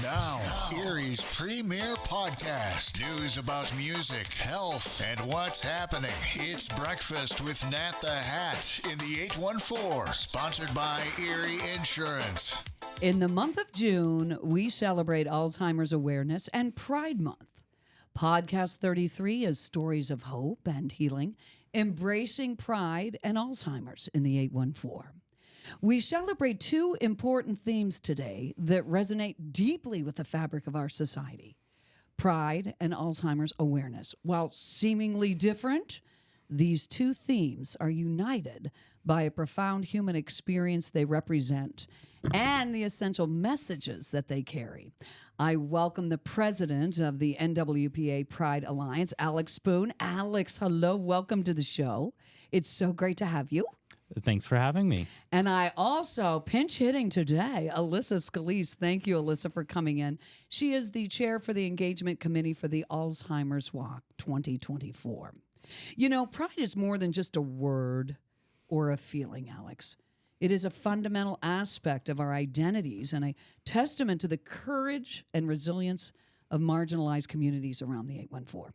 Now, Erie's premier podcast. News about music, health, and what's happening. It's Breakfast with Nat the Hat in the 814, sponsored by Erie Insurance. In the month of June, we celebrate Alzheimer's Awareness and Pride Month. Podcast 33 is stories of hope and healing, embracing pride and Alzheimer's in the 814. We celebrate two important themes today that resonate deeply with the fabric of our society: pride and Alzheimer's awareness. While seemingly different, these two themes are united by a profound human experience they represent and the essential messages that they carry. I welcome the president of the NWPA Pride Alliance, Alex Spoon. Alex, hello. Welcome to the show. It's so great to have you. Thanks for having me. And I also, pinch hitting today, Alyssa Scalise. Thank you, Alyssa, for coming in. She is the chair for the engagement committee for the Alzheimer's Walk 2024. You know, pride is more than just a word or a feeling, Alex. It is a fundamental aspect of our identities and a testament to the courage and resilience of marginalized communities around the 814.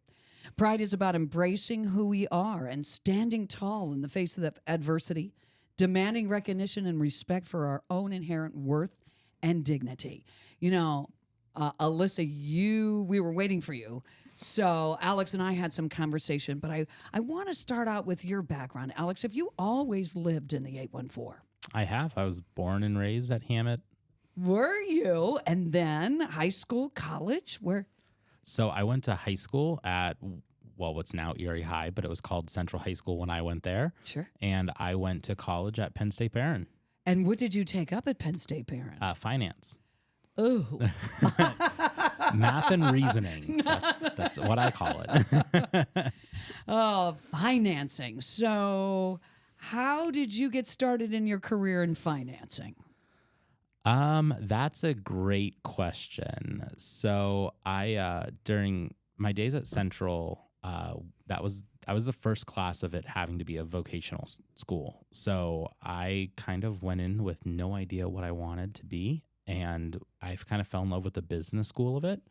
Pride is about embracing who we are and standing tall in the face of adversity, demanding recognition and respect for our own inherent worth and dignity. You know, Alyssa, we were waiting for you. So Alex and I had some conversation, but I want to start out with your background. Alex, have you always lived in the 814? I have. I was born and raised at Hammett. Were you? And then high school, college, where? So I went to high school at, what's now Erie High, but it was called Central High School when I went there. Sure. And I went to college at Penn State Barron. And what did you take up at Penn State Barron? Finance. Oh. Math and reasoning. That's what I call it. Oh, financing. So how did you get started in your career in financing? That's a great question. So I, during my days at Central, I was the first class of it having to be a vocational school. So I kind of went in with no idea what I wanted to be. And I kind of fell in love with the business school of it.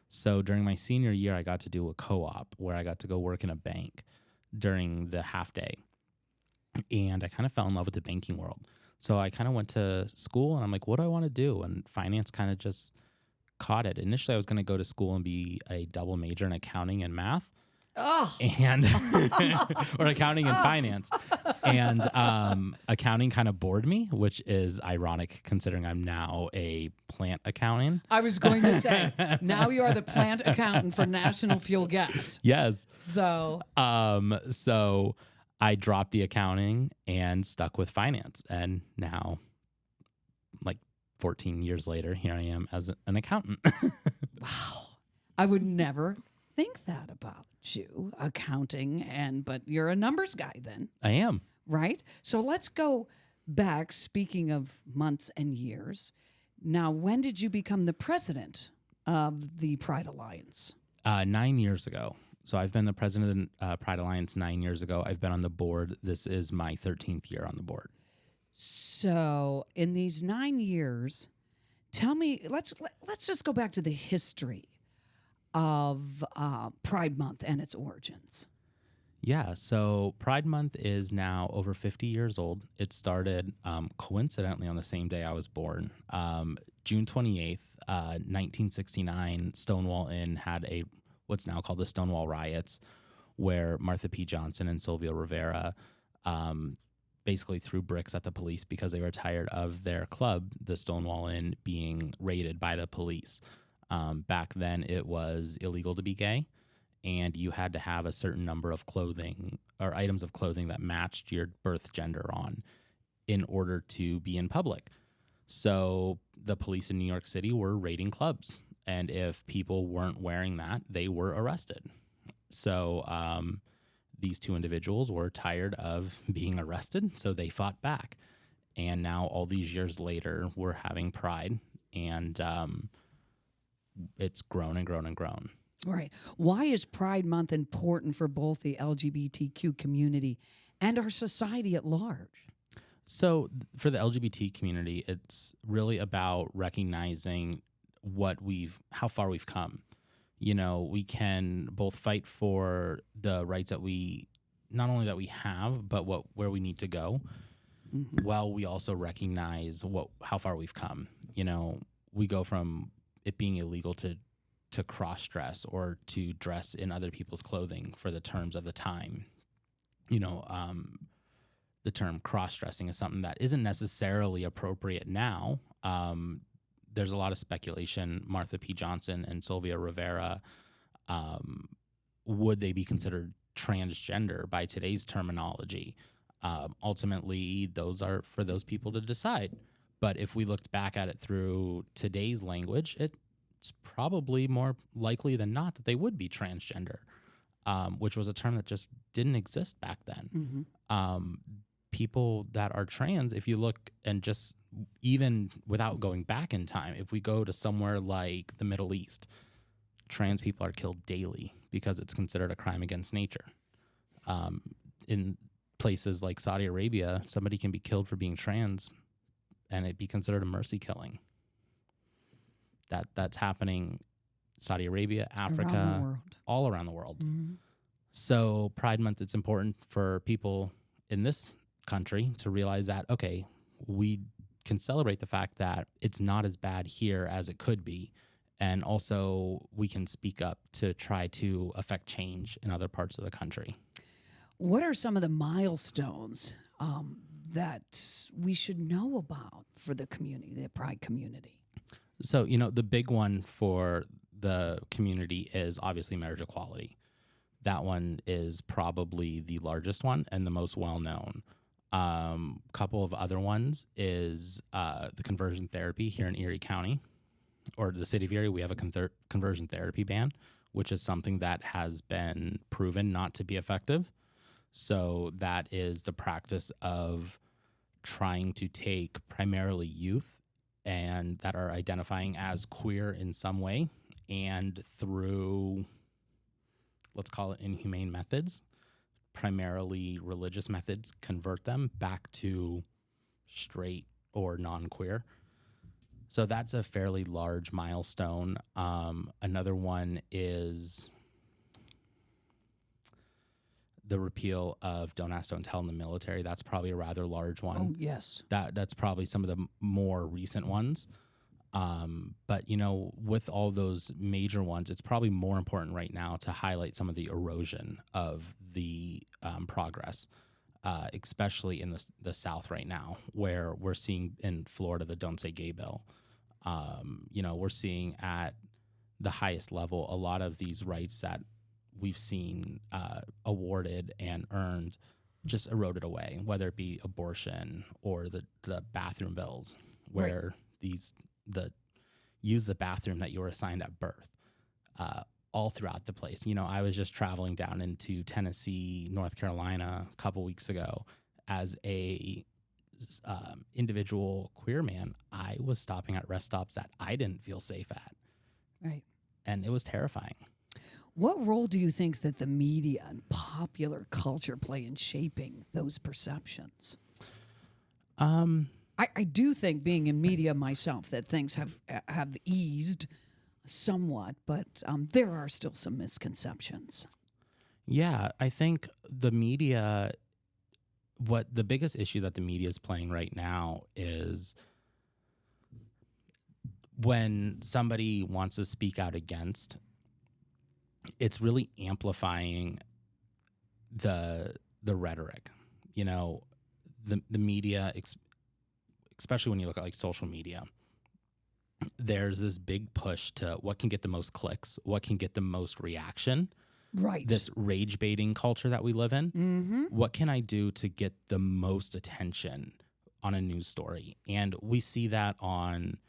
So during my senior year, I got to do a co-op where I got to go work in a bank during the half day. And I kind of fell in love with the banking world. So I kind of went to school and I'm like, what do I want to do? And finance kind of just caught it. Initially, I was going to go to school and be a double major in accounting and math. Oh. And or accounting and finance. And accounting kind of bored me, which is ironic considering I'm now a plant accountant. I was going to say, now you are the plant accountant for National Fuel Gas. Yes. So I dropped the accounting and stuck with finance. And now, like 14 years later, here I am as an accountant. Wow. I would never think that about you, accounting, but you're a numbers guy then. I am. Right? So let's go back, speaking of months and years. Now, when did you become the president of the Pride Alliance? 9 years ago. So I've been the president of the Pride Alliance 9 years ago. I've been on the board. This is my 13th year on the board. So in these 9 years, tell me, let's just go back to the history of Pride Month and its origins. Yeah, so Pride Month is now over 50 years old. It started coincidentally on the same day I was born. June 28th, 1969, Stonewall Inn had what's now called the Stonewall Riots, where Martha P. Johnson and Sylvia Rivera basically threw bricks at the police because they were tired of their club, the Stonewall Inn, being raided by the police. Back then, it was illegal to be gay, and you had to have a certain number of clothing or items of clothing that matched your birth gender on in order to be in public. So the police in New York City were raiding clubs, and if people weren't wearing that, they were arrested. So these two individuals were tired of being arrested, so they fought back. And now all these years later, we're having Pride, and it's grown and grown and grown. Right. Why is Pride Month important for both the LGBTQ community and our society at large? So for the LGBT community, it's really about recognizing how far we've come. We can both fight for the rights that not only that we have, but where we need to go. Mm-hmm. While we also recognize how far we've come. We go from it being illegal to cross-dress or to dress in other people's clothing for the terms of the time. The term cross-dressing is something that isn't necessarily appropriate now. There's a lot of speculation. Martha P. Johnson and Sylvia Rivera, would they be considered transgender by today's terminology? Ultimately, those are for those people to decide. But if we looked back at it through today's language, it's probably more likely than not that they would be transgender, which was a term that just didn't exist back then. Mm-hmm. People that are trans, if you look and just even without going back in time, if we go to somewhere like the Middle East, trans people are killed daily because it's considered a crime against nature. In places like Saudi Arabia, somebody can be killed for being trans and it'd be considered a mercy killing. That's happening Saudi Arabia, Africa, all around the world. Mm-hmm. So Pride Month, it's important for people in this country to realize that, okay, we can celebrate the fact that it's not as bad here as it could be. And also we can speak up to try to affect change in other parts of the country. What are some of the milestones that we should know about for the community, the Pride community? So, the big one for the community is obviously marriage equality. That one is probably the largest one and the most well-known. Couple of other ones is the conversion therapy here in Erie County, or the city of Erie. We have a conversion therapy ban, which is something that has been proven not to be effective. So that is the practice of trying to take primarily youth and that are identifying as queer in some way, and through, let's call it inhumane methods, primarily religious methods, convert them back to straight or non-queer. So that's a fairly large milestone. Another one is the repeal of Don't Ask, Don't Tell in the military. That's probably a rather large one. Oh, yes. That's probably some of the more recent ones. But, with all those major ones, it's probably more important right now to highlight some of the erosion of the progress, especially in the South right now, where we're seeing in Florida the Don't Say Gay bill. We're seeing at the highest level a lot of these rights that we've seen awarded and earned just eroded away, whether it be abortion or the bathroom bills, where right. Use the bathroom that you were assigned at birth, all throughout the place. I was just traveling down into Tennessee, North Carolina a couple weeks ago as a individual queer man. I was stopping at rest stops that I didn't feel safe at. Right. And it was terrifying. What role do you think that the media and popular culture play in shaping those perceptions? I do think, being in media myself, that things have eased somewhat, but there are still some misconceptions. Yeah, I think the media, what the biggest issue that the media is playing right now is when somebody wants to speak out against, it's really amplifying the rhetoric. The media, especially when you look at like social media, there's this big push to what can get the most clicks, what can get the most reaction. Right. This rage baiting culture that we live in. Mm-hmm. What can I do to get the most attention on a news story? And we see that on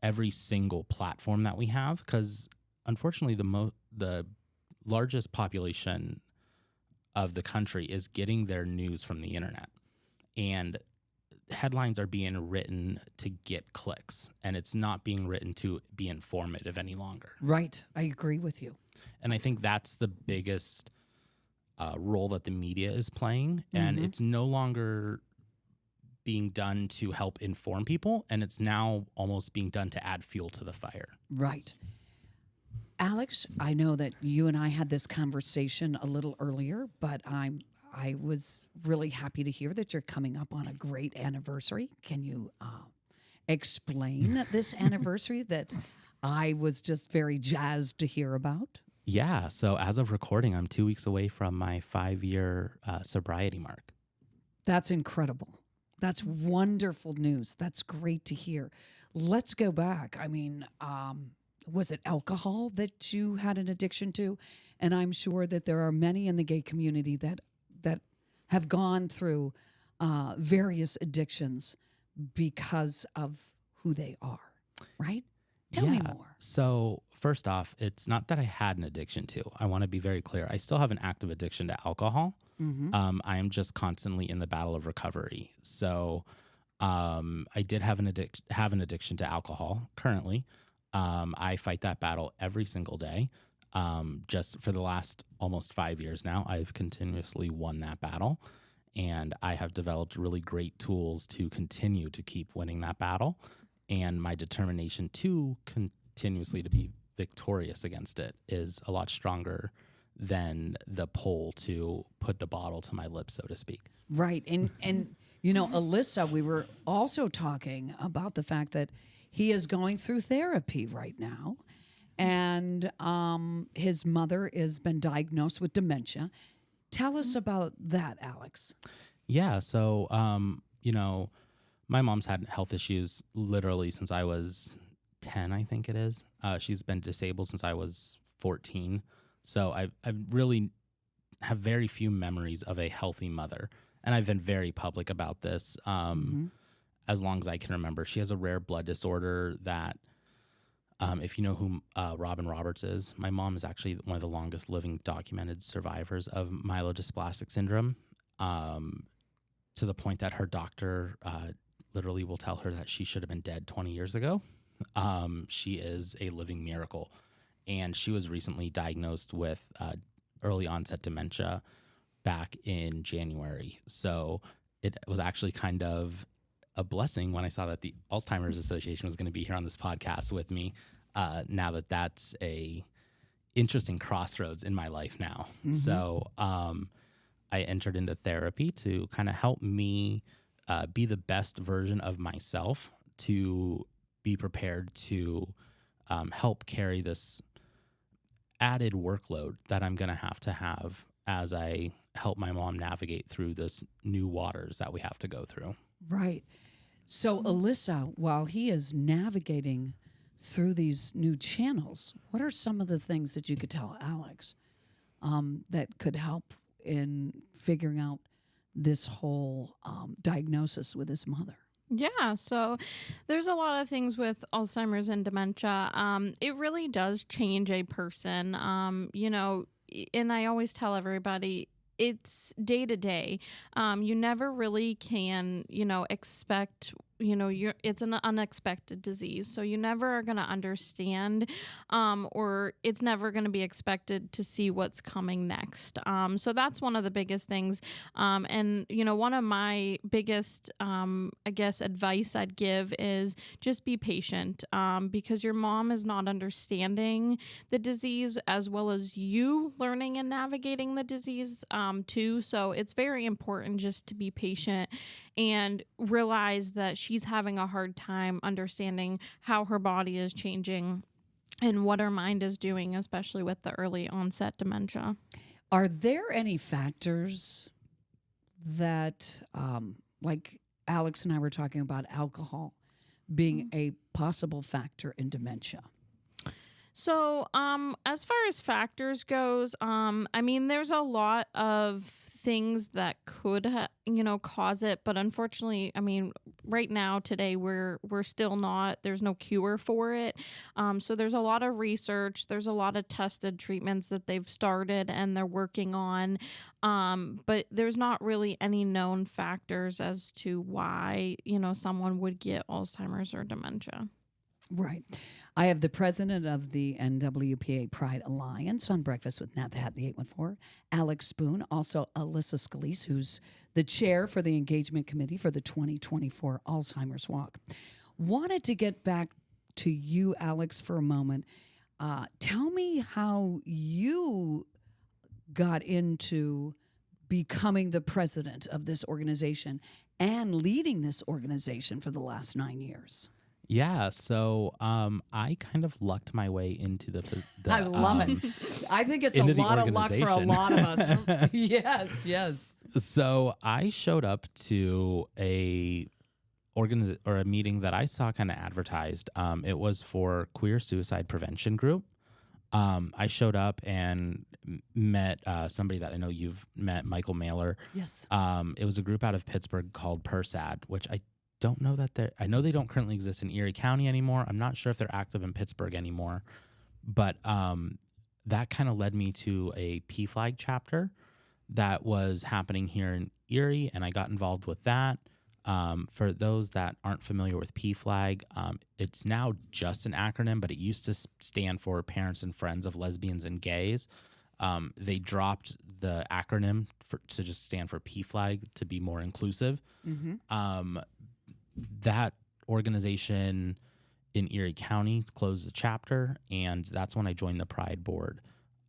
every single platform that we have, because unfortunately the largest population of the country is getting their news from the internet, and headlines are being written to get clicks, and it's not being written to be informative any longer. Right. I agree with you. And I think that's the biggest role that the media is playing, and it's no longer being done to help inform people, and it's now almost being done to add fuel to the fire. Right. Alex, I know that you and I had this conversation a little earlier, but I was really happy to hear that you're coming up on a great anniversary. Can you explain this anniversary that I was just very jazzed to hear about? Yeah. So as of recording, I'm 2 weeks away from my 5-year sobriety mark. That's incredible. That's wonderful news. That's great to hear. Let's go back. I mean, was it alcohol that you had an addiction to? And I'm sure that there are many in the gay community that have gone through various addictions because of who they are, right? Tell me more. So first off, it's not that I had an addiction to. I want to be very clear. I still have an active addiction to alcohol. Mm-hmm. I am just constantly in the battle of recovery. So I did have an addiction to alcohol currently. I fight that battle every single day. Just for the last almost 5 years now, I've continuously won that battle. And I have developed really great tools to continue to keep winning that battle. And my determination to continuously to be victorious against it is a lot stronger than the pull to put the bottle to my lips, so to speak. Right. And you know, Alyssa, we were also talking about the fact that he is going through therapy right now. And his mother has been diagnosed with dementia. Tell us about that, Alex. Yeah. So, you know, my mom's had health issues literally since I was 10, I think it is. She's been disabled since I was 14. So I really have very few memories of a healthy mother. And I've been very public about this as long as I can remember. She has a rare blood disorder that, if you know who Robin Roberts is, my mom is actually one of the longest living documented survivors of myelodysplastic syndrome, to the point that her doctor literally will tell her that she should have been dead 20 years ago. She is a living miracle. And she was recently diagnosed with early onset dementia back in January. So it was actually kind of a blessing when I saw that the Alzheimer's Association was going to be here on this podcast with me. Now that that's a interesting crossroads in my life now. Mm-hmm. So I entered into therapy to kind of help me be the best version of myself, to be prepared to help carry this added workload that I'm going to have as I help my mom navigate through this new waters that we have to go through. Right. So, Alyssa, while he is navigating through these new channels, what are some of the things that you could tell Alex that could help in figuring out this whole diagnosis with his mother? Yeah, so there's a lot of things with Alzheimer's and dementia. It really does change a person, you know, and I always tell everybody, it's day to day. You never really can, you know, expect, you know, it's an unexpected disease. So you never are going to understand, or it's never going to be expected to see what's coming next. So that's one of the biggest things. And, you know, one of my biggest, I guess, advice I'd give is just be patient, because your mom is not understanding the disease as well as you learning and navigating the disease, too. So it's very important just to be patient and realize that she's having a hard time understanding how her body is changing and what her mind is doing, especially with the early onset dementia. Are there any factors that, like Alex and I were talking about alcohol being a possible factor in dementia? So, as far as factors goes, I mean, there's a lot of things that could, you know, cause it, but unfortunately, I mean, right now, today, we're still not, there's no cure for it. So there's a lot of research, there's a lot of tested treatments that they've started and they're working on, but there's not really any known factors as to why, you know, someone would get Alzheimer's or dementia. Right. I have the president of the NWPA Pride Alliance on Breakfast with Nat the Hat, the 814, Alex Spoon, also Alyssa Scalise, who's the chair for the engagement committee for the 2024 Alzheimer's Walk. Wanted to get back to you, Alex, for a moment. Tell me how you got into becoming the president of this organization and leading this organization for the last 9 years. Yeah, so I kind of lucked my way into the I love it. I think it's a lot of luck for a lot of us. Yes, yes. So I showed up to a meeting that I saw kind of advertised. It was for Queer Suicide Prevention Group. I showed up and met somebody that I know you've met, Michael Mailer. Yes. It was a group out of Pittsburgh called PERSAD, which I don't know that I know they don't currently exist in Erie County anymore. I'm not sure if they're active in Pittsburgh anymore, but that kind of led me to a PFLAG chapter that was happening here in Erie, and I got involved with that. For those that aren't familiar with PFLAG, it's now just an acronym, but it used to stand for Parents and Friends of Lesbians and Gays. They dropped the acronym to just stand for PFLAG to be more inclusive. Mm-hmm. That organization in Erie County closed the chapter, and that's when I joined the Pride Board.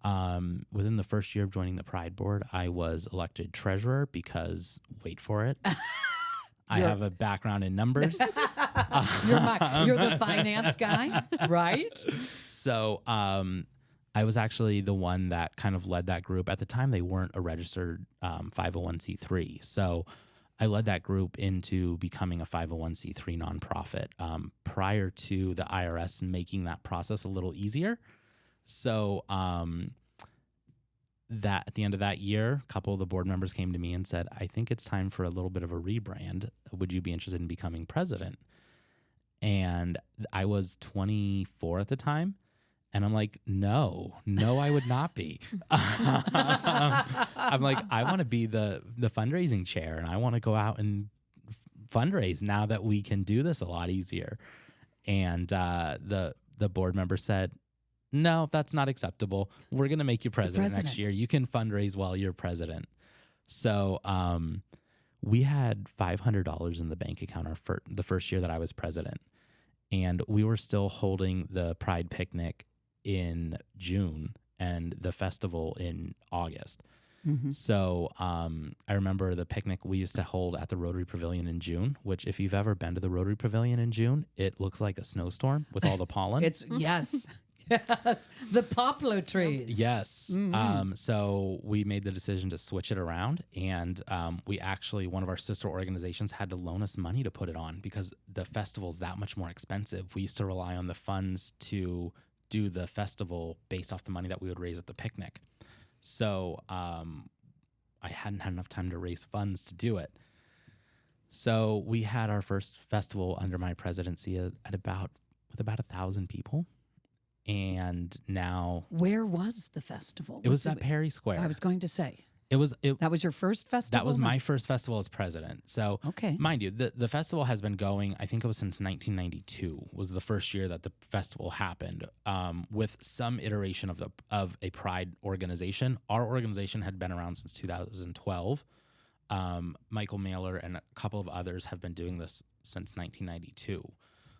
Within the first year of joining the Pride Board, I was elected treasurer because, wait for it, I have a background in numbers. You're the finance guy, right? So I was actually the one that kind of led that group. At the time, they weren't a registered 501c3. So I led that group into becoming a 501c3 nonprofit prior to the IRS making that process a little easier. So that at the end of that year, a couple of the board members came to me and said, I think it's time for a little bit of a rebrand. Would you be interested in becoming president? And I was 24 at the time. And I'm like, no, I would not be. I'm like, I want to be the fundraising chair, and I want to go out and fundraise now that we can do this a lot easier. And the board member said, no, that's not acceptable. We're going to make you president next year. You can fundraise while you're president. So we had $500 in the bank account for the first year that I was president. And we were still holding the Pride picnic in June and the festival in August. Mm-hmm. So I remember the picnic we used to hold at the Rotary Pavilion in June, which if you've ever been to the Rotary Pavilion in June, it looks like a snowstorm with all the pollen. Yes. Yes, the poplar trees. Yes. Mm-hmm. So we made the decision to switch it around, and we actually, one of our sister organizations had to loan us money to put it on because the festival's that much more expensive. We used to rely on the funds to do the festival based off the money that we would raise at the picnic. So I hadn't had enough time to raise funds to do it. So we had our first festival under my presidency with about 1,000 people. And now, where was the festival? It was at Perry Square. I was going to say that was your first festival. That was my first festival as president. So, okay, mind you, the festival has been going. I think it was since 1992 was the first year that the festival happened. With some iteration of a Pride organization. Our organization had been around since 2012. Michael Mailer and a couple of others have been doing this since 1992.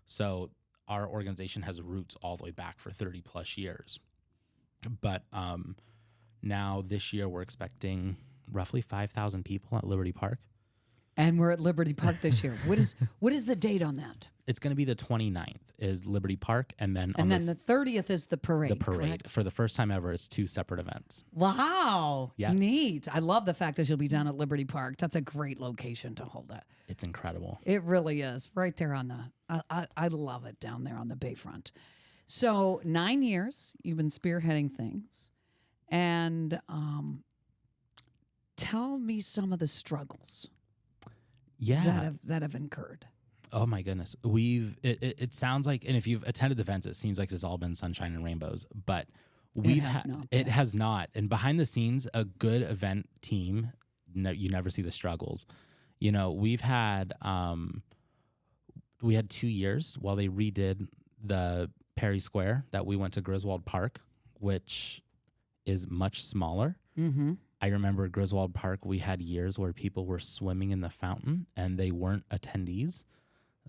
So our organization has roots all the way back for 30 plus years. But now this year we're expecting roughly 5,000 people at Liberty Park. And we're at Liberty Park this year. What is the date on that? It's going to be the 29th is Liberty Park, and then the 30th is the parade. The parade. Correct? For the first time ever, it's two separate events. Wow. Yes. Neat. I love the fact that you'll be down at Liberty Park. That's a great location to hold it. It's incredible. It really is. Right there on the I love it down there on the bayfront. So 9 years you've been spearheading things. And tell me some of the struggles that have incurred. Oh my goodness. It sounds like, and if you've attended the events, it seems like it's all been sunshine and rainbows, but it has not. And behind the scenes, a good event team, you never see the struggles. You know, we had 2 years while they redid the Perry Square that we went to Griswold Park, which is much smaller. Mm-hmm. I remember Griswold Park, we had years where people were swimming in the fountain and they weren't attendees.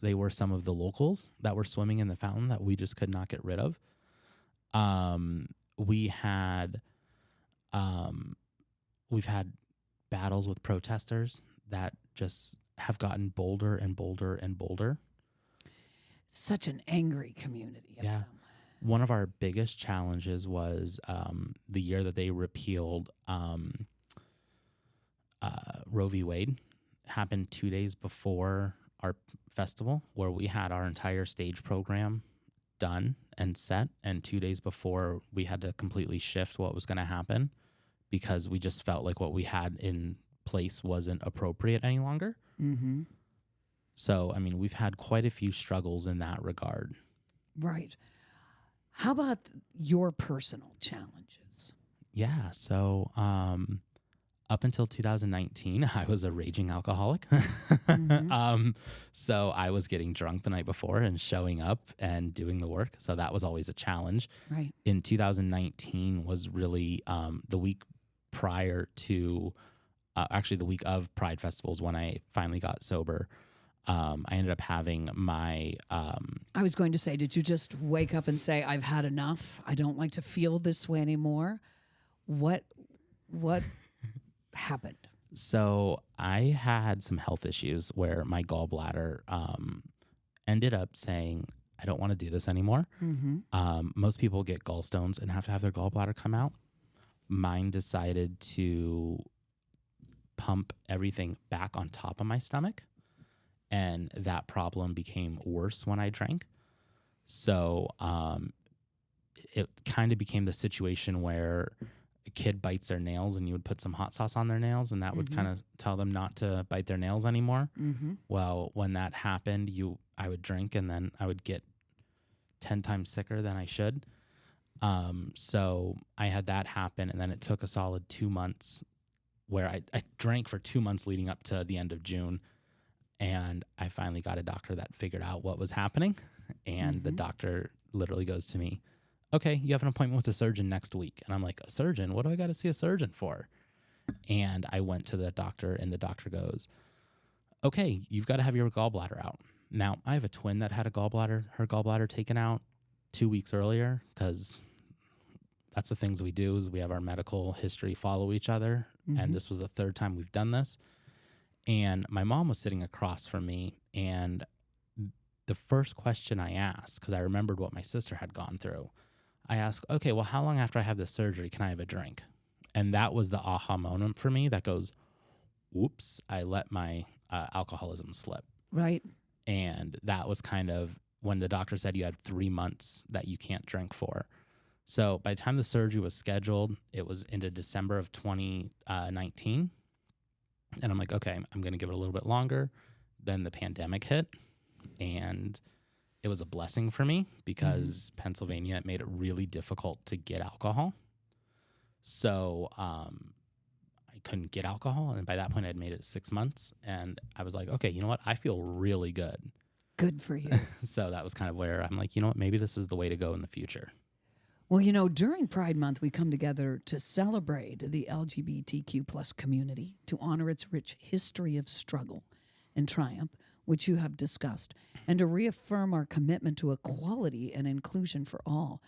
They were some of the locals that were swimming in the fountain that we just could not get rid of. We've had battles with protesters that just have gotten bolder and bolder and bolder. Such an angry community. Of them. One of our biggest challenges was the year that they repealed Roe v. Wade. Happened 2 days before our festival, where we had our entire stage program done and set, and 2 days before we had to completely shift what was going to happen because we just felt like what we had in place wasn't appropriate any longer. Mm-hmm. So, I mean, we've had quite a few struggles in that regard. Right. How about your personal challenges? Yeah. So, up until 2019, I was a raging alcoholic. Mm-hmm. So I was getting drunk the night before and showing up and doing the work. So that was always a challenge. Right. In 2019 was really the week prior to, actually the week of Pride Festivals when I finally got sober. I ended up having my... I was going to say, did you just wake up and say, I've had enough? I don't like to feel this way anymore. What happened? So I had some health issues where my gallbladder ended up saying, I don't want to do this anymore. Mm-hmm. Most people get gallstones and have to have their gallbladder come out. Mine decided to pump everything back on top of my stomach, and that problem became worse when I drank. So it kind of became the situation where a kid bites their nails and you would put some hot sauce on their nails and that would kind of tell them not to bite their nails anymore. Mm-hmm. Well, when that happened, I would drink and then I would get 10 times sicker than I should. So I had that happen, and then it took a solid 2 months where I drank for 2 months leading up to the end of June. And I finally got a doctor that figured out what was happening. And the doctor literally goes to me, okay, you have an appointment with a surgeon next week. And I'm like, a surgeon? What do I got to see a surgeon for? And I went to the doctor, and the doctor goes, okay, you've got to have your gallbladder out. Now, I have a twin that had her gallbladder taken out 2 weeks earlier, because that's the things we do is we have our medical history follow each other. And this was the third time we've done this. And my mom was sitting across from me, and the first question I asked, because I remembered what my sister had gone through, I asked, okay, well, how long after I have this surgery can I have a drink? And that was the aha moment for me that goes, whoops, I let my alcoholism slip. Right. And that was kind of when the doctor said you had 3 months that you can't drink for. So by the time the surgery was scheduled, it was into December of 2019. And I'm like, okay, I'm going to give it a little bit longer. Then the pandemic hit, and it was a blessing for me because Pennsylvania made it really difficult to get alcohol. So I couldn't get alcohol. And by that point, I'd made it 6 months. And I was like, okay, you know what? I feel really good. Good for you. So that was kind of where I'm like, you know what? Maybe this is the way to go in the future. Well, you know, during Pride Month, we come together to celebrate the LGBTQ plus community, to honor its rich history of struggle and triumph, which you have discussed, and to reaffirm our commitment to equality and inclusion for all.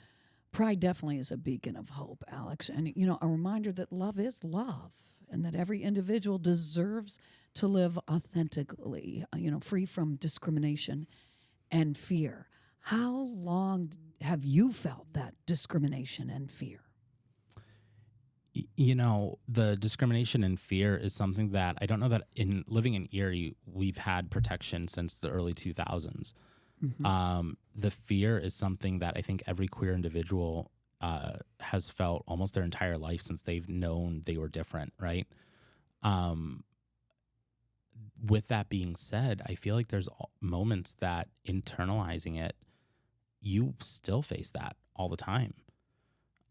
Pride definitely is a beacon of hope, Alex, and, you know, a reminder that love is love and that every individual deserves to live authentically, free from discrimination and fear. How long have you felt that discrimination and fear? You know, the discrimination and fear is something that I don't know that in living in Erie, we've had protection since the early 2000s. The fear is something that I think every queer individual has felt almost their entire life since they've known they were different, right? With that being said, I feel like there's moments that internalizing it, you still face that all the time.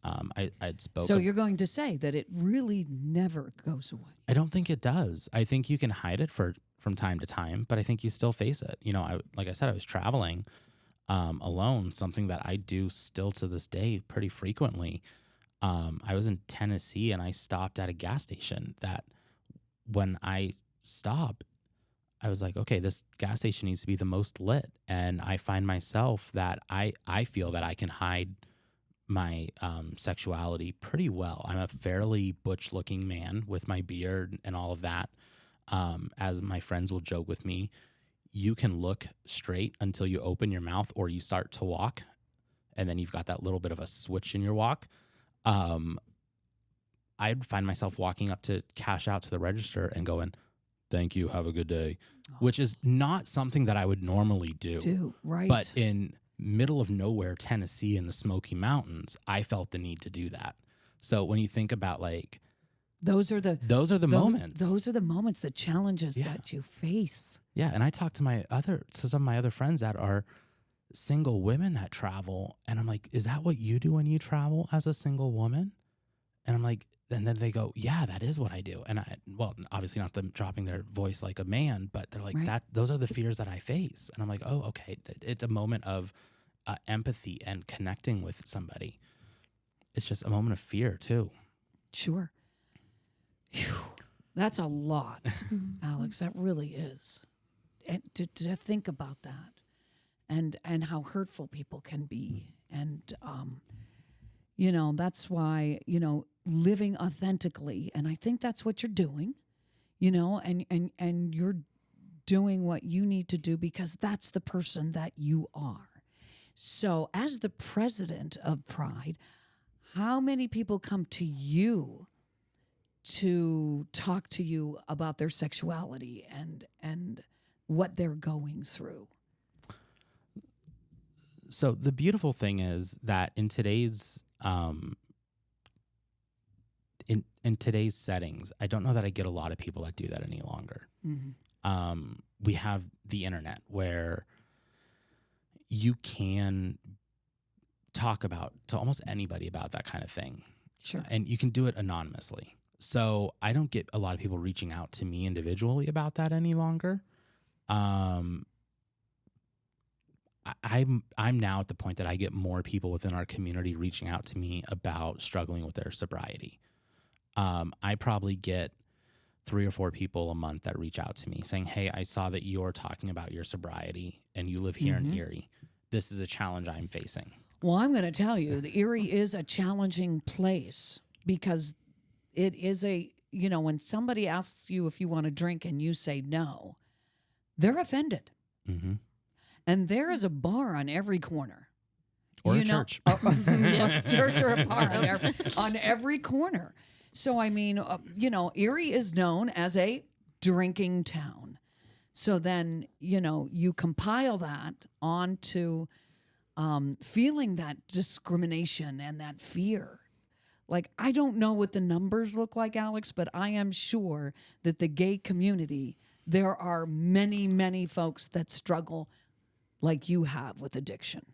I'd spoken. So you're going to say that it really never goes away? I don't think it does. I think you can hide it from time to time, but I think you still face it. You know, like I said, I was traveling alone, something that I do still to this day pretty frequently. I was in Tennessee and I stopped at a gas station that when I stop, I was like, okay, this gas station needs to be the most lit. And I find myself that I feel that I can hide my sexuality pretty well. I'm a fairly butch looking man with my beard and all of that. As my friends will joke with me, you can look straight until you open your mouth or you start to walk. And then you've got that little bit of a switch in your walk. I'd find myself walking up to cash out to the register and going, "Thank you, have a good day," which is not something that I would normally do. Right. But in middle of nowhere, Tennessee in the Smoky Mountains, I felt the need to do that. So when you think about like, those are the moments. Those are the moments, the challenges Yeah. that you face. Yeah. And I talked to some of my other friends that are single women that travel. And I'm like, is that what you do when you travel as a single woman? And I'm like, and then they go, yeah, that is what I do. And well, obviously not them dropping their voice like a man, but they're like, Right. those are the fears that I face. And I'm like, oh, okay. It's a moment of empathy and connecting with somebody. It's just a moment of fear too. Sure. Phew. That's a lot, Alex. That really is. And to think about that and how hurtful people can be. And, that's why, living authentically. And I think that's what you're doing, and you're doing what you need to do because that's the person that you are. So as the president of Pride, how many people come to you to talk to you about their sexuality and what they're going through? So the beautiful thing is that in today's in today's settings, I don't know that I get a lot of people that do that any longer. Mm-hmm. We have the internet where you can talk to almost anybody about that kind of thing. Sure. And you can do it anonymously. So I don't get a lot of people reaching out to me individually about that any longer. I'm now at the point that I get more people within our community reaching out to me about struggling with their sobriety. I probably get 3 or 4 people a month that reach out to me saying, "Hey, I saw that you're talking about your sobriety and you live here in Erie. This is a challenge I'm facing." Well, I'm going to tell you, the Erie is a challenging place because it is when somebody asks you if you want to drink and you say no, they're offended. Mm-hmm. And there is a bar on every corner. Or a church. A church or a bar on every corner. So, I mean, Erie is known as a drinking town. So then, you compile that onto feeling that discrimination and that fear. Like, I don't know what the numbers look like, Alex, but I am sure that the gay community, there are many, many folks that struggle like you have with addiction.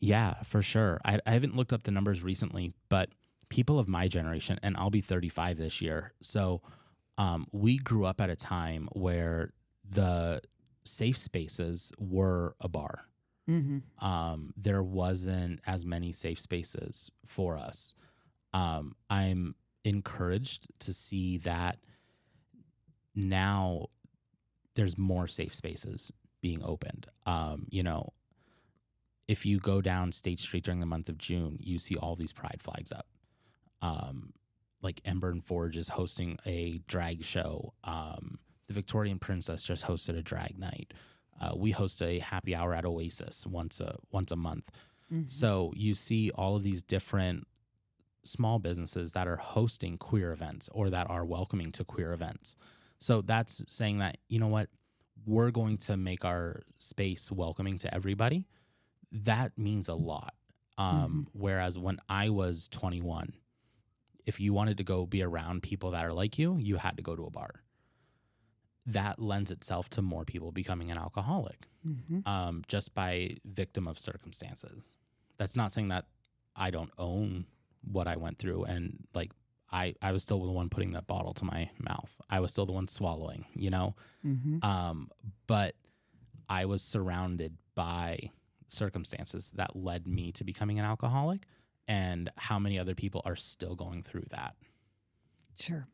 Yeah, for sure. I haven't looked up the numbers recently, but people of my generation, and I'll be 35 this year, so we grew up at a time where the safe spaces were a bar. Mm-hmm. There wasn't as many safe spaces for us. I'm encouraged to see that now there's more safe spaces being opened. If you go down State Street during the month of June, you see all these pride flags up. Like Ember and Forge is hosting a drag show. The Victorian Princess just hosted a drag night. We host a happy hour at Oasis once a month. Mm-hmm. So you see all of these different small businesses that are hosting queer events or that are welcoming to queer events. So that's saying that, you know what, we're going to make our space welcoming to everybody. That means a lot. Whereas when I was 21, if you wanted to go be around people that are like you had to go to a bar. That lends itself to more people becoming an alcoholic, just by victim of circumstances. That's not saying that I don't own what I went through. And like, I was still the one putting that bottle to my mouth. I was still the one swallowing, But I was surrounded by circumstances that led me to becoming an alcoholic and how many other people are still going through that. Sure.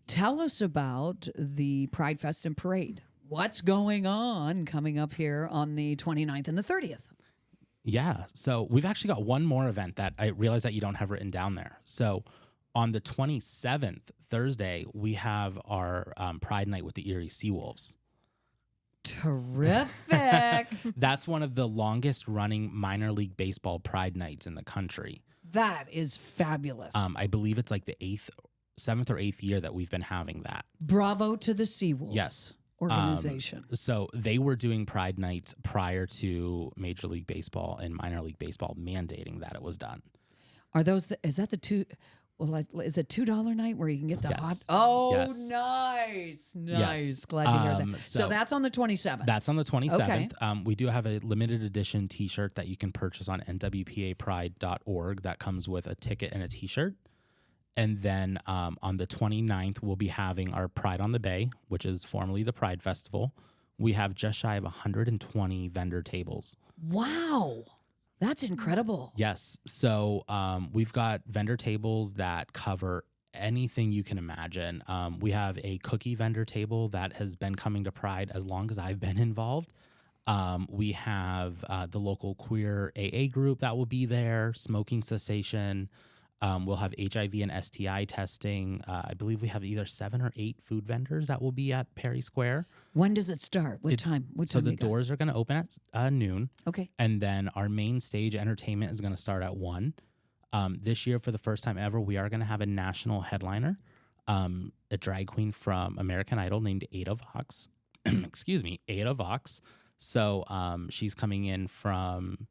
Tell us about the Pride Fest and Parade. What's going on coming up here on the 29th and the 30th? Yeah. So we've actually got one more event that I realize that you don't have written down there. So on the 27th, Thursday, we have our Pride Night with the Erie Seawolves. Terrific. That's one of the longest running minor league baseball Pride Nights in the country. That is fabulous. I believe it's like the 7th or 8th year that we've been having that. Bravo to the Seawolves. Yes. Organization. So they were doing Pride Nights prior to Major League Baseball and Minor League Baseball mandating that it was done. Are those is that the two? Well, is it $2 night where you can get the Yes. hot? Oh, Yes. Nice. Yes. Glad to hear that. So so that's on the 27th. That's on the 27th. Okay. We do have a limited edition T-shirt that you can purchase on nwpapride.org that comes with a ticket and a T-shirt. And then on the 29th, we'll be having our Pride on the Bay, which is formerly the Pride Festival. We have just shy of 120 vendor tables. Wow. That's incredible. Yes. So we've got vendor tables that cover anything you can imagine. We have a cookie vendor table that has been coming to Pride as long as I've been involved. We have the local queer AA group that will be there, smoking cessation. We'll have HIV and STI testing. I believe we have either 7 or 8 food vendors that will be at Perry Square. When does it start? What time? So the doors are going to open at noon. Okay. And then our main stage entertainment is going to start at 1. This year, for the first time ever, we are going to have a national headliner, a drag queen from American Idol named Ada Vox. Excuse me, Ada Vox. So she's coming in from,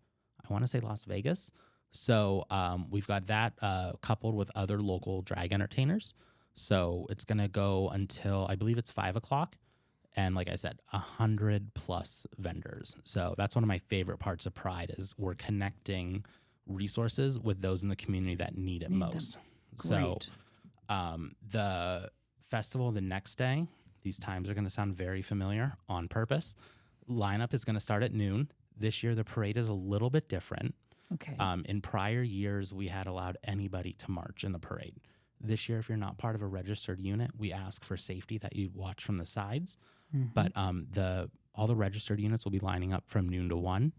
I want to say Las Vegas. So we've got that coupled with other local drag entertainers. So it's going to go until, I believe it's 5 o'clock. And like I said, 100+ vendors. So that's one of my favorite parts of Pride is we're connecting resources with those in the community that need it most. So the festival the next day, these times are going to sound very familiar on purpose. Lineup is going to start at noon. This year, the parade is a little bit different. Okay. In prior years, we had allowed anybody to march in the parade. This year, if you're not part of a registered unit, we ask for safety that you watch from the sides. Mm-hmm. But all the registered units will be lining up from noon to 1.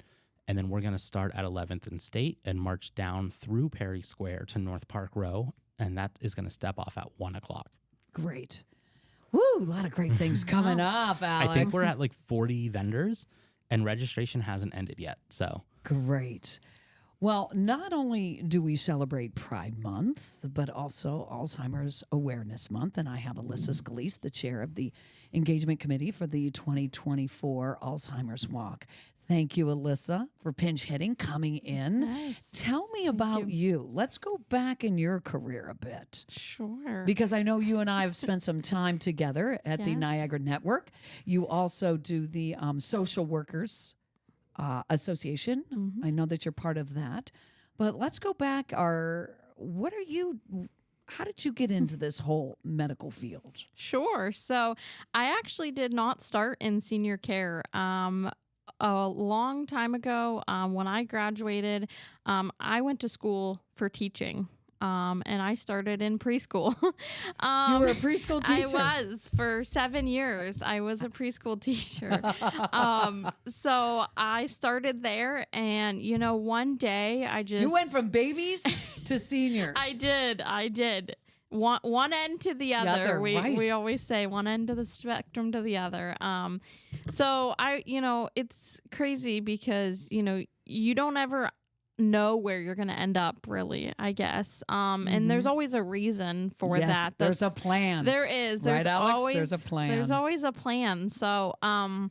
And then we're going to start at 11th and State and march down through Perry Square to North Park Row. And that is going to step off at 1 o'clock. Great. Woo, a lot of great things coming up, Alex. I think we're at like 40 vendors and registration hasn't ended yet. So great. Well, not only do we celebrate Pride Month, but also Alzheimer's Awareness Month. And I have Alyssa Scalise, the chair of the Engagement Committee for the 2024 Alzheimer's Walk. Thank you, Alyssa, for pinch hitting, coming in. Nice. Tell me about you. Let's go back in your career a bit. Sure. Because I know you and I have spent some time together at the Niagara Network. You also do the Social Workers Association. Mm-hmm. I know that you're part of that. But let's go back. How did you get into this whole medical field? Sure. So I actually did not start in senior care. A long time ago, when I graduated, I went to school for teaching. And I started in preschool. You were a preschool teacher? I was for 7 years. I was a preschool teacher. So I started there, and one day you went from babies to seniors. I did. One end to the other. We always say one end of the spectrum to the other. So it's crazy because you don't ever know where you're going to end up, really, I guess. And there's always a reason for that. There's a plan. There is. There's Alex? There's a plan. There's always a plan. So, I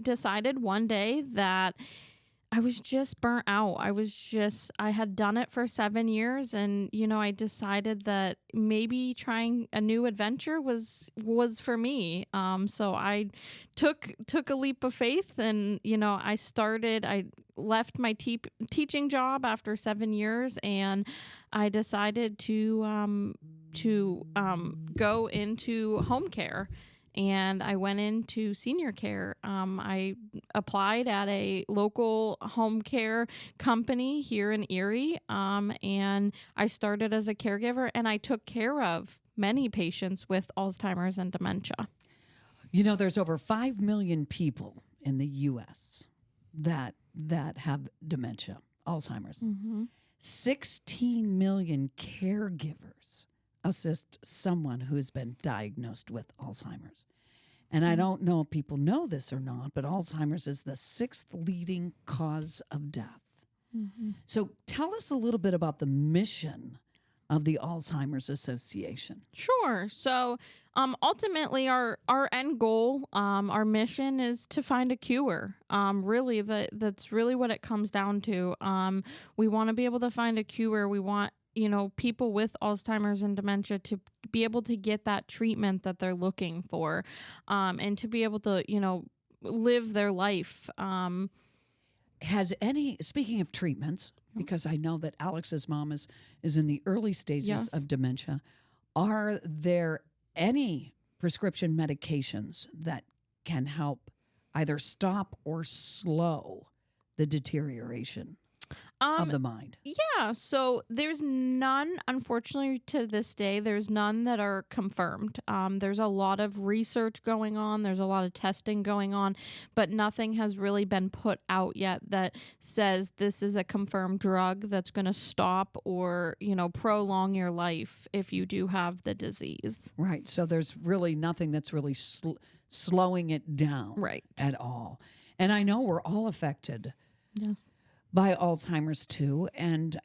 decided one day that I was just burnt out. I had done it for 7 years, and, I decided that maybe trying a new adventure was for me. So I took a leap of faith, and, I left my teaching job after 7 years, and I decided to go into home care. and I went into senior care. I applied at a local home care company here in Erie, and I started as a caregiver, and I took care of many patients with Alzheimer's and dementia. You know, there's over 5 million people in the U.S. that have dementia, Alzheimer's. 16 million caregivers assist someone who has been diagnosed with Alzheimer's. And I don't know if people know this or not, but Alzheimer's is the 6th leading cause of death. So tell us a little bit about the mission of the Alzheimer's Association. Sure. So ultimately, our end goal, our mission is to find a cure. Really, that's really what it comes down to. We want to be able to find a cure. We want, people with Alzheimer's and dementia to be able to get that treatment that they're looking for, and to be able to, live their life. Speaking of treatments, because I know that Alex's mom is in the early stages of dementia, are there any prescription medications that can help either stop or slow the deterioration of the mind? Yeah, so there's none, unfortunately, to this day, there's none that are confirmed. There's a lot of research going on, there's a lot of testing going on, but nothing has really been put out yet that says this is a confirmed drug that's going to stop or, prolong your life if you do have the disease. Right, so there's really nothing that's really slowing it down at all. And I know we're all affected. Yes. By Alzheimer's too, and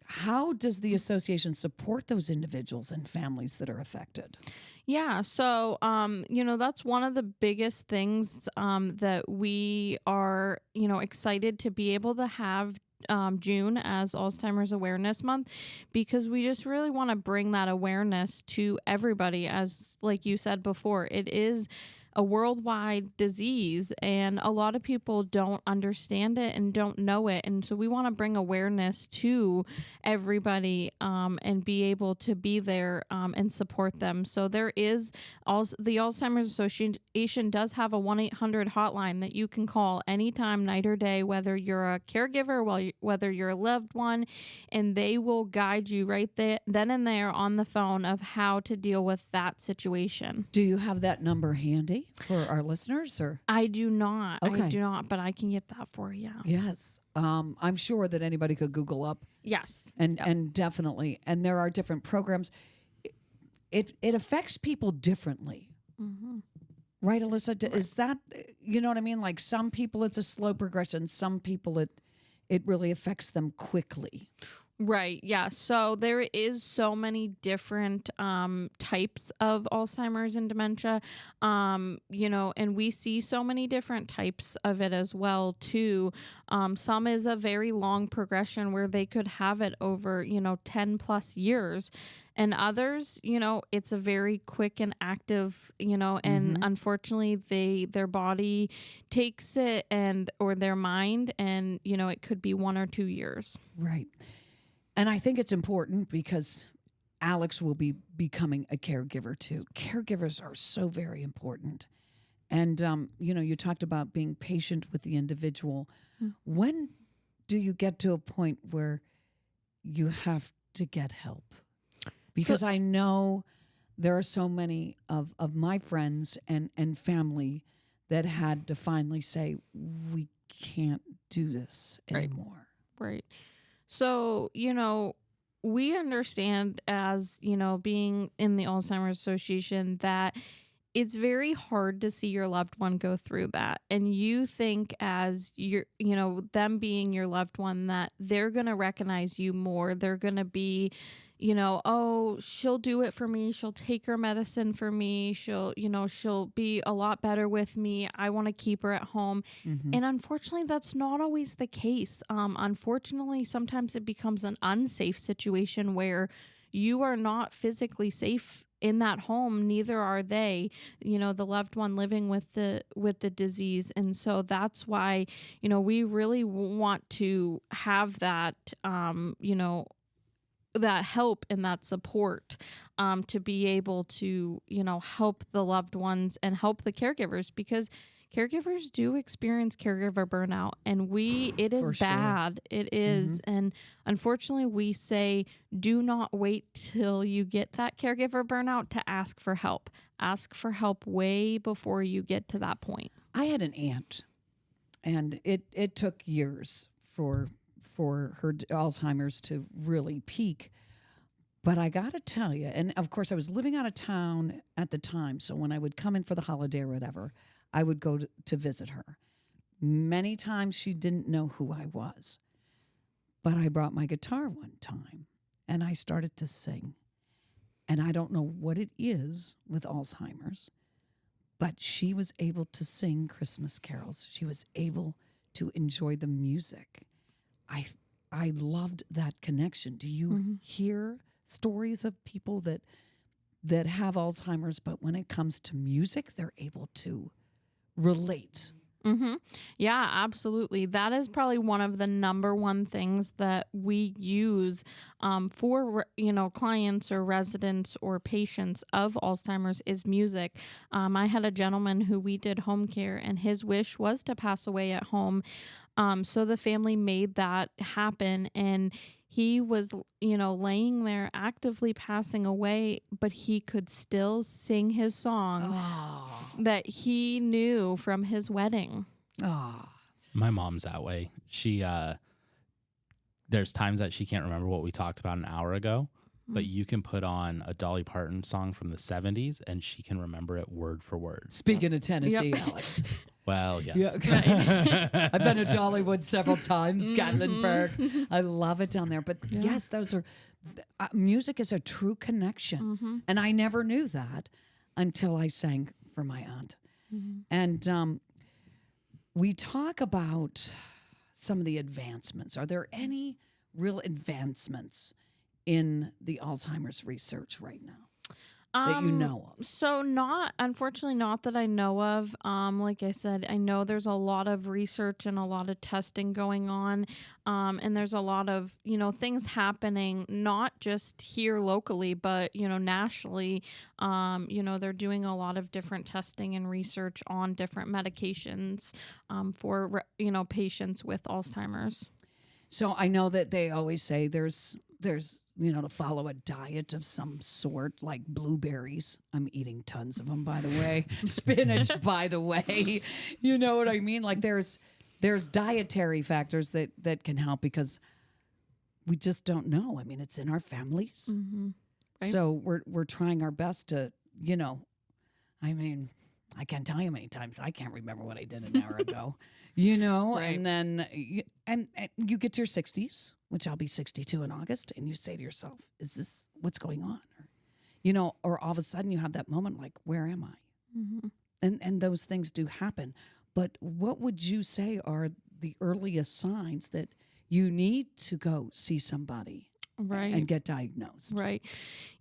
how does the association support those individuals and families that are affected? Yeah, so that's one of the biggest things that we are excited to be able to have June as Alzheimer's Awareness Month, because we just really want to bring that awareness to everybody. As like you said before, it is a worldwide disease, and a lot of people don't understand it and don't know it. And so we want to bring awareness to everybody and be able to be there and support them. So there is also the Alzheimer's Association does have a 1-800 hotline that you can call anytime, night or day, whether you're a caregiver, whether you're a loved one, and they will guide you right there, then and there on the phone of how to deal with that situation. Do you have that number handy for our listeners? Or I do not. Okay. I do not, but I can get that for you. Yes. I'm sure that anybody could Google up. Yes. And definitely. And there are different programs. It affects people differently. Right, Alyssa? Right. Is that, you know what I mean? Like some people it's a slow progression. Some people it really affects them quickly. Right. Yeah. So there is so many different types of Alzheimer's and dementia, and we see so many different types of it as well, too. Some is a very long progression where they could have it over, 10 plus years. And others, it's a very quick and active, and unfortunately their body takes it or their mind, and, it could be 1 or 2 years. Right. And I think it's important because Alex will be becoming a caregiver too. Caregivers are so very important. And, you talked about being patient with the individual. When do you get to a point where you have to get help? Because I know there are so many of my friends and family that had to finally say, we can't do this anymore. Right. So, we understand as, being in the Alzheimer's Association that it's very hard to see your loved one go through that. And you think as them being your loved one that they're going to recognize you more. They're going to be, oh, she'll do it for me. She'll take her medicine for me. She'll be a lot better with me. I want to keep her at home. And unfortunately, that's not always the case. Unfortunately, sometimes it becomes an unsafe situation where you are not physically safe in that home. Neither are they, the loved one living with the disease. And so that's why, we really want to have that, that help and that support to be able to, help the loved ones and help the caregivers, because caregivers do experience caregiver burnout, and it is For sure. bad. It is. And unfortunately, we say, do not wait till you get that caregiver burnout to ask for help. Ask for help way before you get to that point. I had an aunt, and it took years for her Alzheimer's to really peak. But I got to tell you, and of course I was living out of town at the time, so when I would come in for the holiday or whatever, I would go to visit her. Many times she didn't know who I was. But I brought my guitar one time, and I started to sing. And I don't know what it is with Alzheimer's, but she was able to sing Christmas carols. She was able to enjoy the music. I loved that connection. Do you hear stories of people that have Alzheimer's, but when it comes to music, they're able to relate? Yeah, absolutely. That is probably one of the number one things that we use for clients or residents or patients of Alzheimer's is music. I had a gentleman who we did home care, and his wish was to pass away at home. So the family made that happen, and he was, laying there actively passing away, but he could still sing his song that he knew from his wedding. My mom's that way. She, there's times that she can't remember what we talked about an hour ago, but you can put on a Dolly Parton song from the 70s and she can remember it word for word. Speaking of Tennessee, Alex. Well, yes. Yeah, okay. I've been to Dollywood several times, Gatlinburg. I love it down there. But yes, those are music is a true connection, and I never knew that until I sang for my aunt. And we talk about some of the advancements. Are there any real advancements in the Alzheimer's research right now that you know of? So unfortunately, not that I know of. Like I said, I know there's a lot of research and a lot of testing going on. And there's a lot of, things happening, not just here locally, but, nationally. They're doing a lot of different testing and research on different medications for, patients with Alzheimer's. So I know that they always say there's to follow a diet of some sort, like blueberries. I'm eating tons of them, by the way. Spinach, by the way. You know what I mean? Like there's dietary factors that can help, because we just don't know. I mean, it's in our families. Right. So we're trying our best to, I mean, I can't tell you how many times I can't remember what I did an hour ago, Right. and then and you get to your 60s, which I'll be 62 in August, and you say to yourself, is this what's going on? Or all of a sudden you have that moment like, where am I? And those things do happen. But what would you say are the earliest signs that you need to go see somebody? Right. And get diagnosed. Right.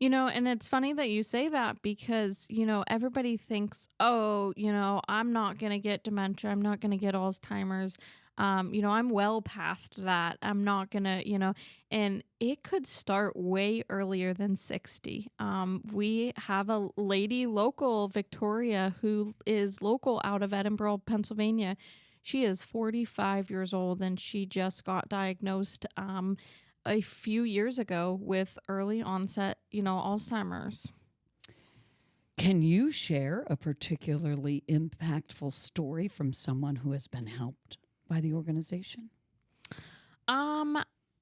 And it's funny that you say that, because, everybody thinks, I'm not going to get dementia. I'm not going to get Alzheimer's. I'm well past that. I'm not going to, and it could start way earlier than 60. We have a lady local, Victoria, who is local out of Edinburgh, Pennsylvania. She is 45 years old, and she just got diagnosed a few years ago with early onset, Alzheimer's. Can you share a particularly impactful story from someone who has been helped by the organization?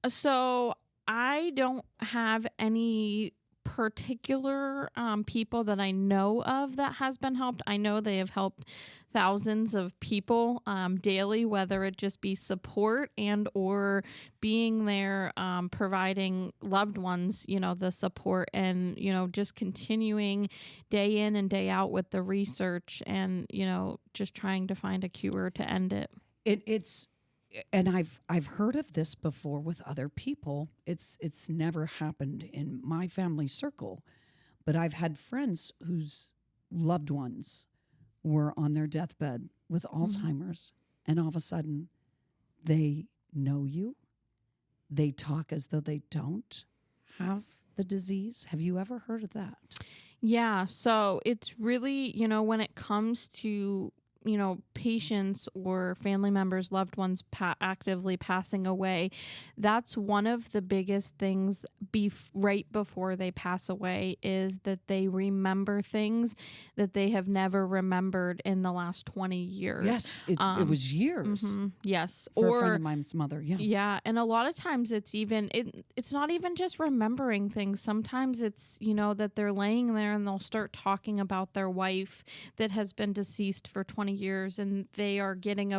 So I don't have any particular people that I know of that has been helped. I know they have helped thousands of people daily, whether it just be support and or being there, providing loved ones, the support, and, just continuing day in and day out with the research and, just trying to find a cure to end it. And I've heard of this before with other people. It's never happened in my family circle, but I've had friends whose loved ones were on their deathbed with Alzheimer's, and all of a sudden they know you. They talk as though they don't have the disease? Have you ever heard of that? Yeah, so it's really, when it comes to, patients or family members, loved ones actively passing away, that's one of the biggest things right before they pass away is that they remember things that they have never remembered in the last 20 years. Yes, it was years. Yes. For a friend of mine's mother, yeah. Yeah, and a lot of times it's not even just remembering things. Sometimes it's, that they're laying there and they'll start talking about their wife that has been deceased for 20 years, and they are getting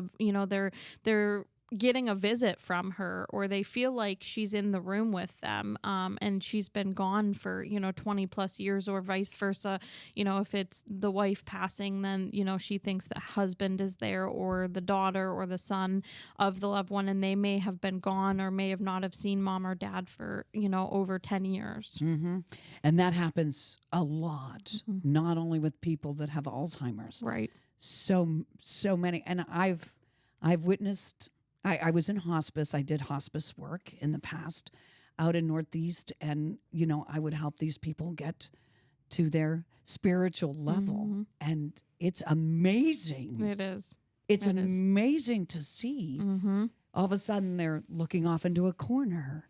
they're getting a visit from her, or they feel like she's in the room with them, and she's been gone for 20 plus years, or vice versa. If it's the wife passing, then she thinks the husband is there, or the daughter or the son of the loved one, and they may have been gone or may have not have seen mom or dad for over 10 years. And that happens a lot, not only with people that have Alzheimer's, Right. So many. And I've witnessed. I was in hospice. I did hospice work in the past out in Northeast, and I would help these people get to their spiritual level, and it's amazing. It is. It's amazing to see. All of a sudden, they're looking off into a corner,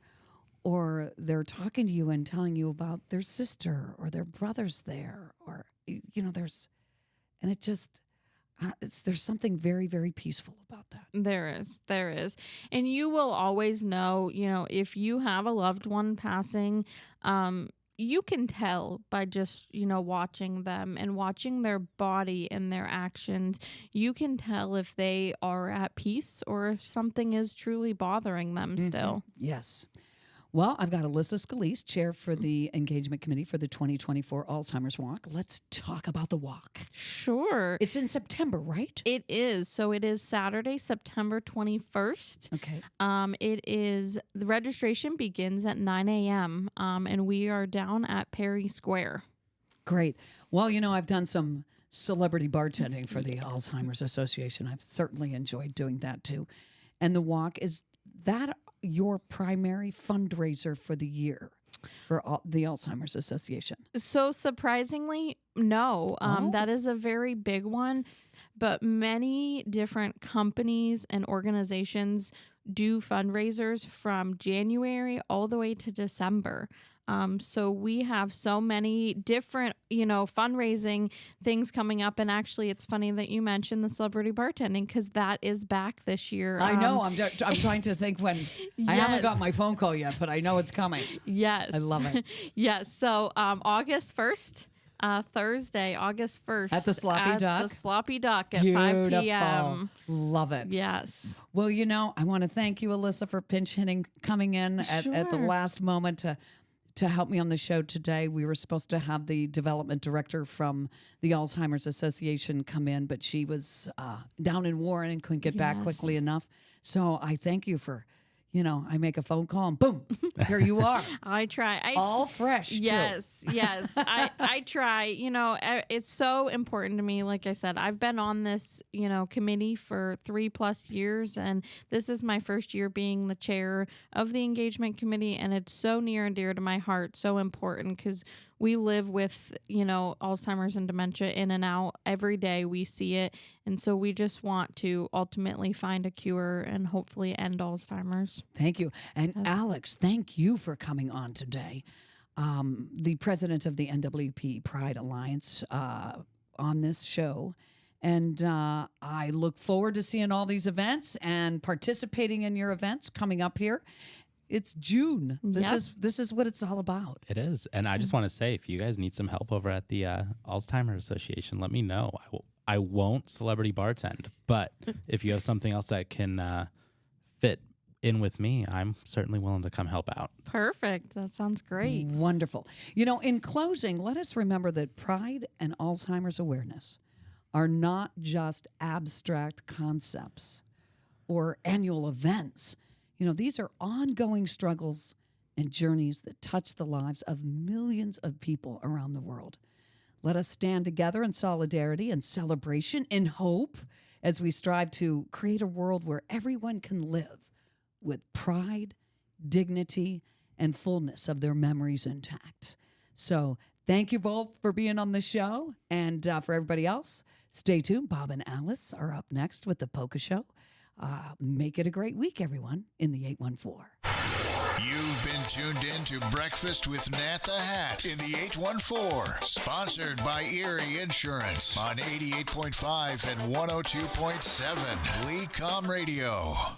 or they're talking to you and telling you about their sister or their brother's there, or there's, and it just. There's something very, very peaceful about that. There is. And you will always know, if you have a loved one passing, you can tell by just, watching them and watching their body and their actions. You can tell if they are at peace or if something is truly bothering them still. Yes. Well, I've got Alyssa Scalise, chair for the engagement committee for the 2024 Alzheimer's Walk. Let's talk about the walk. Sure. It's in September, right? It is. So it is Saturday, September 21st. Okay. The registration begins at 9 a.m. And we are down at Perry Square. Great. Well, I've done some celebrity bartending for the Alzheimer's Association. I've certainly enjoyed doing that too. And the walk, is that your primary fundraiser for the year for the Alzheimer's Association? So surprisingly, no. That is a very big one, but many different companies and organizations do fundraisers from January all the way to December. So we have so many different, fundraising things coming up. And actually, it's funny that you mentioned the celebrity bartending, because that is back this year. I know. I'm trying to think when. I haven't got my phone call yet, but I know it's coming. Yes. I love it. Yes. So August 1st. Thursday, August 1st. At the Sloppy Duck? At the Sloppy Duck at Beautiful. 5 p.m. Love it. Yes. Well, I want to thank you, Alyssa, for pinch hitting, coming in at the Sure. last moment to help me on the show today. We were supposed to have the development director from the Alzheimer's Association come in, but she was down in Warren and couldn't get back quickly enough. So I thank you for, I make a phone call and boom, here you are. I try. All fresh, Yes, too. yes. I try. It's so important to me. Like I said, I've been on this, committee for 3+ years, and this is my first year being the chair of the engagement committee, and it's so near and dear to my heart, so important, because we live with, Alzheimer's and dementia in and out every day. We see it. And so we just want to ultimately find a cure and hopefully end Alzheimer's. Thank you. And Alex, thank you for coming on today. The president of the NWP Pride Alliance on this show. And I look forward to seeing all these events and participating in your events coming up here. It's June. This is what it's all about. It is. And I just want to say, if you guys need some help over at the Alzheimer's Association, let me know. I won't celebrity bartend, but if you have something else that can fit in with me, I'm certainly willing to come help out. Perfect. That sounds great. Wonderful. In closing, let us remember that pride and Alzheimer's awareness are not just abstract concepts or annual events. These are ongoing struggles and journeys that touch the lives of millions of people around the world. Let us stand together in solidarity and celebration and hope as we strive to create a world where everyone can live with pride, dignity, and fullness of their memories intact. So thank you both for being on the show. And for everybody else, stay tuned. Bob and Alice are up next with the Polka Show. Make it a great week, everyone, in the 814. You've been tuned in to Breakfast with Nat the Hat in the 814, sponsored by Erie Insurance on 88.5 and 102.7 LECOM Radio.